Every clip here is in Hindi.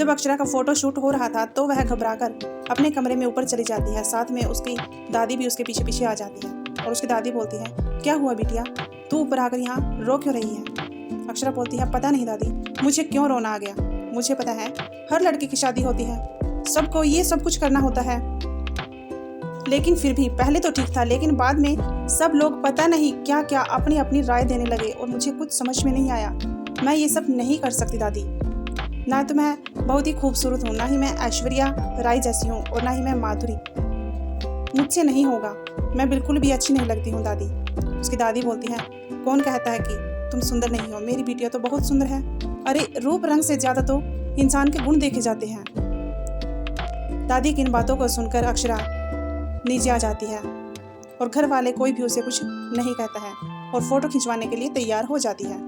जब अक्षरा का फोटो शूट हो रहा था तो वह घबराकर अपने कमरे में ऊपर चली जाती है। साथ में उसकी दादी भी उसके पीछे पीछे आ जाती है और उसकी दादी बोलती है, क्या हुआ बिटिया, तू ऊपर आकर यहाँ रो क्यों रही है? अक्षरा बोलती है, पता नहीं दादी, मुझे क्यों रोना आ गया। मुझे पता है हर लड़की की शादी होती है, सबको ये सब कुछ करना होता है, लेकिन फिर भी पहले तो ठीक था, लेकिन बाद में सब लोग पता नहीं क्या क्या अपनी अपनी राय देने लगे और मुझे कुछ समझ में नहीं आया। मैं ये सब नहीं कर सकती दादी। ना तो मैं बहुत ही खूबसूरत हूँ, ना ही मैं ऐश्वर्या राय जैसी हूँ और ना ही मैं माधुरी। मुझसे नहीं होगा, मैं बिल्कुल भी अच्छी नहीं लगती हूँ दादी। उसकी दादी बोलती है, कौन कहता है कि तुम सुंदर नहीं हो? मेरी बिटिया तो बहुत सुंदर है। अरे रूप रंग से ज़्यादा तो इंसान के गुण देखे जाते हैं। दादी की इन बातों को सुनकर अक्षरा नीचे आ जाती है और घर वाले कोई भी उसे कुछ नहीं कहता है और फोटो खिंचवाने के लिए तैयार हो जाती है।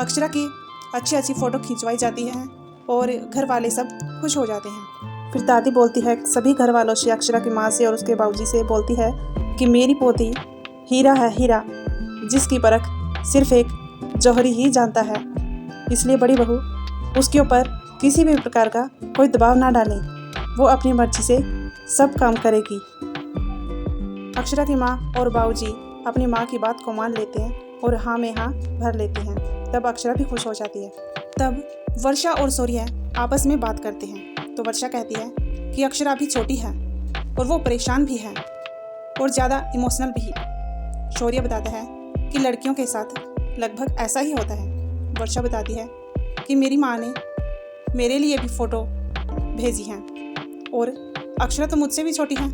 अक्षरा की अच्छी अच्छी फ़ोटो खिंचवाई जाती है और घर वाले सब खुश हो जाते हैं। फिर दादी बोलती है सभी घर वालों से, अक्षरा की माँ से और उसके बाबूजी से, बोलती है कि मेरी पोती हीरा है, हीरा जिसकी परख सिर्फ एक जौहरी ही जानता है, इसलिए बड़ी बहू उसके ऊपर किसी भी प्रकार का कोई दबाव ना डालें, वो अपनी मर्जी से सब काम करेगी। अक्षरा की माँ और बाबूजी अपनी माँ की बात को मान लेते हैं और हाँ में हाँ भर लेते हैं। तब अक्षरा भी खुश हो जाती है। तब वर्षा और शौर्य आपस में बात करते हैं तो वर्षा कहती है कि अक्षरा अभी छोटी है और वो परेशान भी है और ज़्यादा इमोशनल भी। शौर्य बताता है कि लड़कियों के साथ लगभग ऐसा ही होता है। वर्षा बताती है कि मेरी माँ ने मेरे लिए भी फ़ोटो भेजी हैं और अक्षरा तो मुझसे भी छोटी है,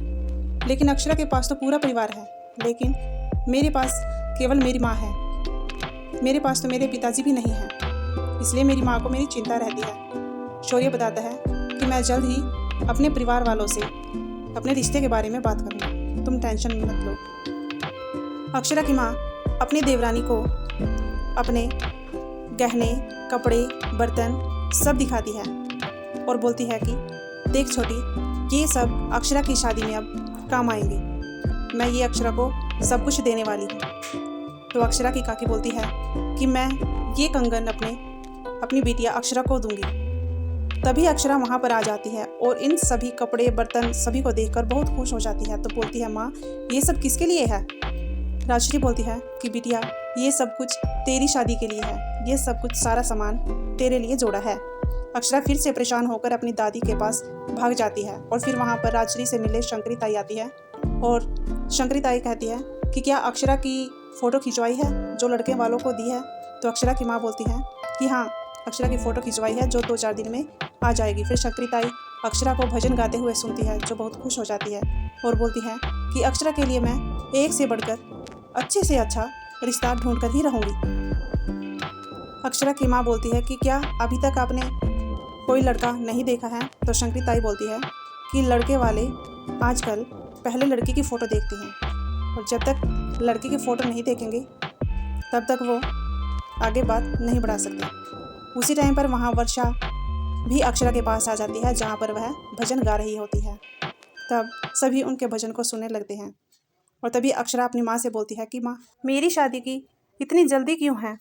लेकिन अक्षरा के पास तो पूरा परिवार है, लेकिन मेरे पास केवल मेरी माँ है। मेरे पास तो मेरे पिताजी भी नहीं हैं, इसलिए मेरी माँ को मेरी चिंता रहती है। शौर्य बताता है कि मैं जल्द ही अपने परिवार वालों से अपने रिश्ते के बारे में बात करूँगा, तुम टेंशन मत लो। अक्षरा की माँ अपनी देवरानी को अपने गहने, कपड़े, बर्तन सब दिखाती है और बोलती है कि देख छोटी, ये सब अक्षरा की शादी में अब काम आएंगे। मैं ये अक्षरा को सब कुछ देने वाली हूँ। तो अक्षरा की काकी बोलती है कि मैं ये कंगन अपनी बिटिया अक्षरा को दूंगी। तभी अक्षरा वहाँ पर आ जाती है और इन सभी कपड़े, बर्तन सभी को देखकर बहुत खुश हो जाती है। तो बोलती है, माँ ये सब किसके लिए है? राजश्री बोलती है कि बिटिया ये सब कुछ तेरी शादी के लिए है, ये सब कुछ सारा सामान तेरे लिए जोड़ा है। अक्षरा फिर से परेशान होकर अपनी दादी के पास भाग जाती है और फिर वहाँ पर राजश्री से मिले शंकरी ताई आती है और शंकरी ताई कहती है कि क्या अक्षरा की फ़ोटो खिंचवाई है जो लड़के वालों को दी है? तो अक्षरा की माँ बोलती है कि हाँ, अक्षरा की फ़ोटो खिंचवाई है जो 2-4 दिन में आ जाएगी। फिर शंकरी ताई अक्षरा को भजन गाते हुए सुनती है जो बहुत खुश हो जाती है और बोलती है कि अक्षरा के लिए मैं एक से बढ़कर अच्छे से अच्छा रिश्ता ढूंढ कर ही रहूँगी। अक्षरा की माँ बोलती है कि क्या अभी तक आपने कोई लड़का नहीं देखा है? तो शंकरी ताई बोलती है कि लड़के वाले आजकल पहले लड़की की फ़ोटो देखते हैं और जब तक लड़की की फ़ोटो नहीं देखेंगे तब तक वो आगे बात नहीं बढ़ा सकते। उसी टाइम पर वहाँ वर्षा भी अक्षरा के पास आ जाती है जहाँ पर वह भजन गा रही होती है। तब सभी उनके भजन को सुनने लगते हैं और तभी अक्षरा अपनी माँ से बोलती है कि माँ, मेरी शादी की इतनी जल्दी क्यों है?